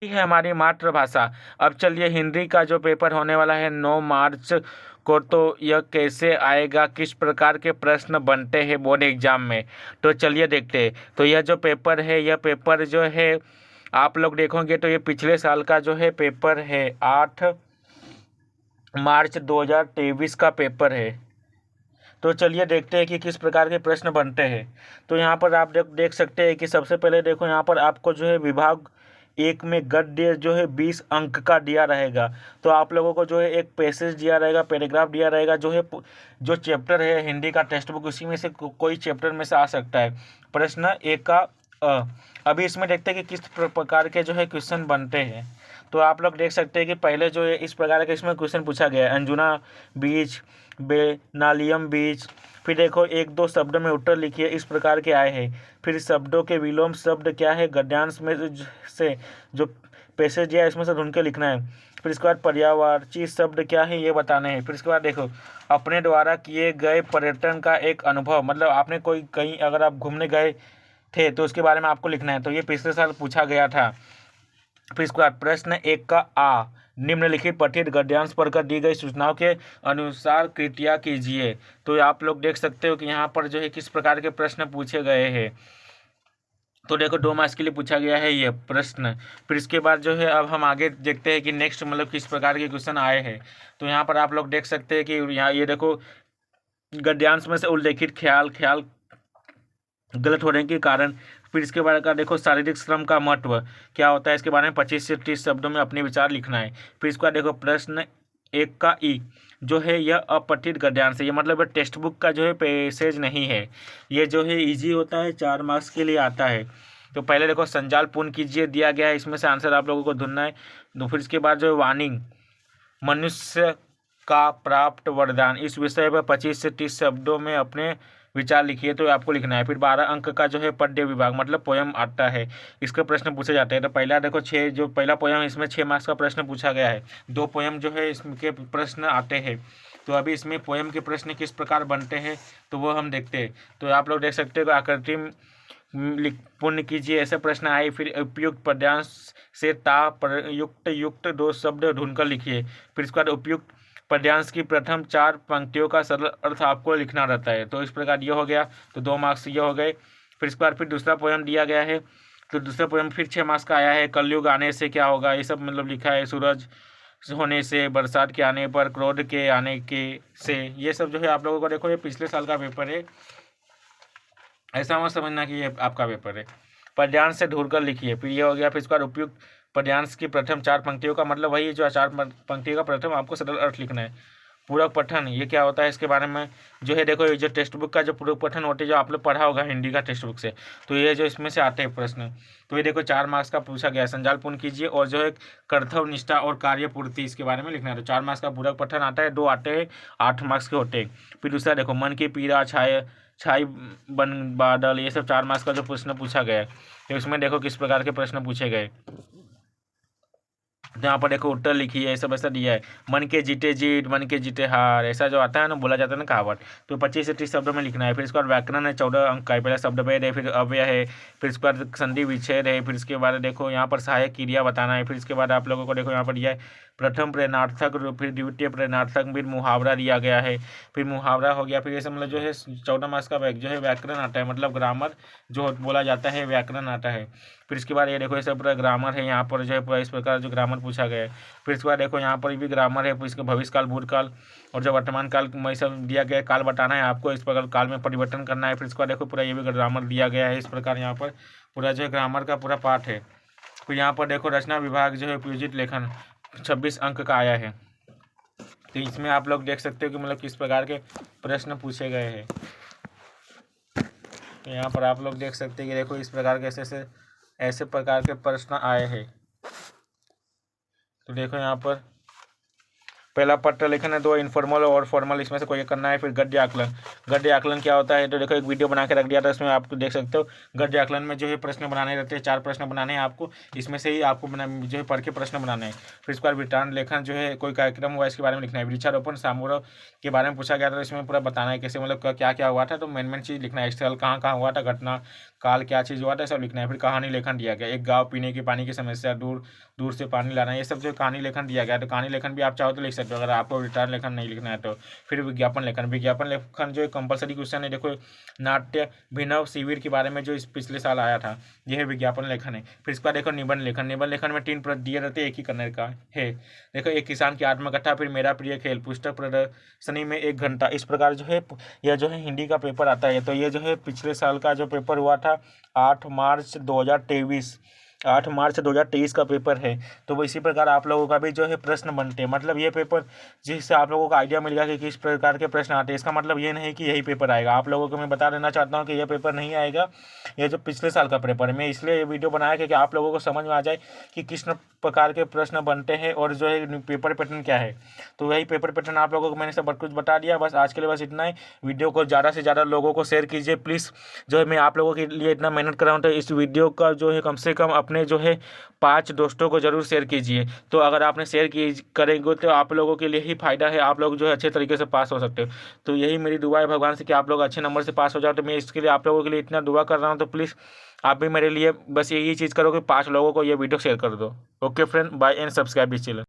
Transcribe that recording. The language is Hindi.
है हमारी मातृभाषा। अब चलिए हिंदी का जो पेपर होने वाला है 9 मार्च को, तो यह कैसे आएगा, किस प्रकार के प्रश्न बनते हैं बोर्ड एग्जाम में, तो चलिए देखते हैं। तो यह जो पेपर है, यह पेपर जो है आप लोग देखोगे तो ये पिछले साल का जो है पेपर है, 8 मार्च 2023 का पेपर है। तो चलिए देखते हैं कि किस प्रकार के प्रश्न बनते हैं। तो यहाँ पर आप देख सकते हैं कि सबसे पहले देखो, यहाँ पर आपको जो है विभाग एक में गद्य जो है 20 अंक का दिया रहेगा। तो आप लोगों को जो है एक पैसेज दिया रहेगा, पैराग्राफ दिया रहेगा, जो है जो चैप्टर है हिंदी का टेक्स्ट बुक, उसी में से कोई चैप्टर में से आ सकता है। प्रश्न एक का अभी इसमें देखते हैं कि किस प्रकार के जो है क्वेश्चन बनते हैं। तो आप लोग देख सकते हैं कि पहले जो है इस प्रकार का इसमें क्वेश्चन पूछा गया है, अंजुना बीच, बेनालियम बीच। फिर देखो एक दो शब्द में उत्तर लिखिए, इस प्रकार के आए हैं। फिर शब्दों के विलोम शब्द क्या है, गद्यांश में से जो पैसेज दिया है इसमें से ढूंढ के लिखना है। फिर इसके बाद पर्यायवाची शब्द क्या है ये बताने हैं। फिर इसके बाद देखो अपने द्वारा किए गए पर्यटन का एक अनुभव, मतलब आपने कोई कहीं अगर आप घूमने गए थे तो उसके बारे में आपको लिखना है। तो ये पिछले साल पूछा गया था। फिर इसके बाद प्रश्न एक का आ, निम्नलिखित पठित गद्यांश पढ़कर दी गई सूचनाओं के अनुसार कृतियाँ कीजिए। तो आप लोग देख सकते हो कि यहाँ पर जो है किस प्रकार के प्रश्न पूछे गए हैं। तो देखो 2 मार्क्स के लिए पूछा गया है ये प्रश्न। फिर इसके बाद जो है अब हम आगे देखते हैं कि नेक्स्ट मतलब किस प्रकार के क्वेश्चन आए हैं। तो यहाँ पर आप लोग देख सकते हैं कि यहाँ ये देखो गद्यांश में से उल्लेखित ख्याल गलत होने के कारण। फिर इसके बारे का देखो शारीरिक श्रम का महत्व क्या होता है, इसके बारे में 25 से 30 शब्दों में अपने विचार लिखना है। फिर इसके बाद देखो प्रश्न एक का ई जो है यह अपठित गद्यांश है, ये मतलब टेक्स्ट बुक का जो है पैसेज नहीं है, ये जो है इजी होता है, 4 मार्क्स के लिए आता है। तो पहले देखो संजाल पूर्ण कीजिए दिया गया है, इसमें से आंसर आप लोगों को ढूंढना है। तो फिर इसके बाद जो है वार्निंग, मनुष्य का प्राप्त वरदान, इस विषय पर 25 से 30 शब्दों में अपने विचार लिखिए, तो आपको लिखना है। फिर 12 अंक का जो है पद्य विभाग मतलब पोयम आता है, इसका प्रश्न पूछे जाते हैं। तो पहला देखो 6 जो पहला पोयम इसमें 6 मार्क्स का प्रश्न पूछा गया है, 2 पोयम जो है इसके प्रश्न आते हैं। तो अभी इसमें पोयम के प्रश्न किस प्रकार बनते हैं तो वो हम देखते हैं। तो आप लोग देख सकते हो आकृति पूर्ण कीजिए, ऐसे प्रश्न आए। फिर उपयुक्त पद्यांश से ता प्रयुक्त युक्त 2 शब्द ढूंढकर लिखिए। फिर इसके बाद उपयुक्त पद्यांश की प्रथम 4 पंक्तियों का सरल अर्थ आपको लिखना रहता है। तो इस प्रकार ये हो गया, तो 2 मार्क्स ये हो गए। फिर इसके बाद फिर दूसरा पोयम दिया गया है, तो दूसरा पोयम फिर 6 मार्क्स का आया है। कलयुग आने से क्या होगा, ये सब मतलब लिखा है। सूरज होने से, बरसात के आने पर, क्रोध के आने के से, ये सब जो है आप लोगों को देखो ये पिछले साल का पेपर है, ऐसा मत समझना कि ये आपका पेपर है। पद्यांश से ढूंढ कर लिखिए, फिर ये हो गया। फिर इसके बाद उपयुक्त पद्यांश की प्रथम 4 पंक्तियों का मतलब वही जो 4 पंक्तियों का प्रथम आपको सरल अर्थ लिखना है। पूरक पठन ये क्या होता है, इसके बारे में जो है देखो, ये जो टेक्स्ट बुक का जो पूरक पठन होते हैं जो आप लोग पढ़ा होगा हिंदी का टेक्स्ट बुक से, तो ये जो इसमें से आते हैं प्रश्न, तो ये देखो 4 मार्क्स का पूछा गया है। संजाल पूर्ण कीजिए और जो है कर्तव्य निष्ठा और कार्य पूर्ति इसके बारे में लिखना है। तो 4 मार्क्स का पूरक पठन आता है, 2 आते हैं, 8 मार्क्स के होते हैं। फिर दूसरा देखो मन की पीड़ा छाई बन बादल, ये सब 4 मार्क्स का जो प्रश्न पूछा गया है। तो इसमें देखो किस प्रकार के प्रश्न पूछे गए। तो यहाँ पर देखो उत्तर लिखिए, ये सब ऐसा दिया है। मन के जीते जीत, मन के जीते हार, ऐसा जो आता है ना, बोला जाता है ना कहावत, तो 25 से 30 शब्दों में लिखना है। फिर इसके बाद व्याकरण है, 14 अंक का है। पहले शब्द भेद है, फिर अव्यय है, फिर इसके बाद संधि विच्छेद है। फिर इसके बाद देखो यहाँ पर सहायक क्रिया बताना है। फिर इसके बाद आप लोगों को देखो यहाँ पर दिया है प्रथम प्रेरणार्थक, फिर द्वितीय प्रेरणार्थक, फिर मुहावरा दिया गया है। फिर मुहावरा हो गया। फिर ये सब मतलब जो है 14 मार्क्स का जो है व्याकरण आता है, मतलब ग्रामर जो बोला जाता है व्याकरण आता है। फिर इसके बाद ये देखो ये सब पूरा ग्रामर है, यहाँ पर जो है पूरा इस प्रकार जो ग्रामर पूछा गया है। फिर इसके बाद देखो यहाँ पर भी ग्रामर है, फिर इसके भविष्यकाल, भूतकाल और जो वर्तमान काल में सब दिया गया है, काल बताना है आपको, इस प्रकार काल में परिवर्तन करना है। फिर इसके बाद देखो पूरा ये भी ग्रामर दिया गया है, इस प्रकार यहाँ पर पूरा जो है ग्रामर का पूरा पाठ है। फिर यहाँ पर देखो रचना विभाग जो है उपयोजित लेखन 26 अंक का आया है। तो इसमें आप लोग देख सकते हो कि मतलब किस प्रकार के प्रश्न पूछे गए हैं। तो यहाँ पर आप लोग देख सकते हैं कि देखो इस प्रकार के ऐसे प्रकार के प्रश्न आए हैं। तो देखो यहाँ पर पहला पत्र लेखन है, 2 इनफॉर्मल और फॉर्मल, इसमें से कोई एक करना है। फिर गद्य आकलन, गद्य आकलन क्या होता है तो देखो एक वीडियो बना के रख दिया था, इसमें आप देख सकते हो। गद्य आकलन में जो है प्रश्न बनाने रहते हैं, 4 प्रश्न बनाने हैं आपको, इसमें से ही आपको जो है पढ़ के प्रश्न बनाने हैं। फिर इसके बाद वृत्तांत लेखन जो है कोई कार्यक्रम हुआ इसके बारे में लिखना है। वृक्षारोपण समारोह के बारे में पूछा गया था, इसमें पूरा बताना है कैसे मतलब क्या क्या हुआ था, तो मेन चीज़ लिखना है। स्थल कहाँ कहाँ हुआ था, घटना काल क्या चीज़ हुआ था, सब लिखना है। फिर कहानी लेखन दिया गया, एक गाँव पीने के पानी की समस्या, दूर दूर से पानी लाना, ये सब जो कहानी लेखन दिया गया है। तो कहानी लेखन भी आप चाहो तो लिख सकते हो, अगर आपको रिटर्न लेखन नहीं लिखना है तो। फिर विज्ञापन लेखन, विज्ञापन लेखन जो है कंपलसरी क्वेश्चन है। देखो नाट्य अभिनव शिविर के बारे में जो इस पिछले साल आया था, यह है विज्ञापन लेखन है। फिर इसका देखो निबंध लेखन, निबंध लेखन में 3 प्रश्न दिए रहते हैं, एक ही करने का है। देखो एक किसान की आत्मकथा, फिर मेरा प्रिय खेल, पुस्तक प्रदर्शनी में 1 घंटा, इस प्रकार जो है यह जो है हिंदी का पेपर आता है। तो ये जो है पिछले साल का जो पेपर हुआ था 8 मार्च 2023, 8 मार्च 2023 का पेपर है। तो वो इसी प्रकार आप लोगों का भी जो है प्रश्न बनते हैं, मतलब ये पेपर जिससे आप लोगों को आइडिया मिल गया कि किस प्रकार के प्रश्न आते हैं। इसका मतलब ये नहीं कि यही पेपर आएगा, आप लोगों को मैं बता देना चाहता हूँ कि यह पेपर नहीं आएगा, ये जो पिछले साल का पेपर है। मैं इसलिए ये वीडियो बनाया कि आप लोगों को समझ में आ जाए कि किस प्रकार के प्रश्न बनते हैं और जो है पेपर पैटर्न क्या है। तो वही पेपर पैटर्न आप लोगों को मैंने सब कुछ बता दिया। बस आज के लिए बस इतना ही। वीडियो को ज़्यादा से ज़्यादा लोगों को शेयर कीजिए प्लीज़। जो है मैं आप लोगों के लिए इतना मेहनत कर रहा हूँ, तो इस वीडियो का जो है कम से कम अपने जो है 5 दोस्तों को ज़रूर शेयर कीजिए। तो अगर आपने शेयर करेंगे तो आप लोगों के लिए ही फ़ायदा है, आप लोग जो है अच्छे तरीके से पास हो सकते हो। तो यही मेरी दुआ है भगवान से कि आप लोग अच्छे नंबर से पास हो जाओ। तो मैं इसके लिए आप लोगों के लिए इतना दुआ कर रहा हूँ। तो प्लीज़ आप भी मेरे लिए बस यही चीज़ करो कि 5 लोगों को ये वीडियो शेयर कर दो। Okay friend, bye and subscribe this channel.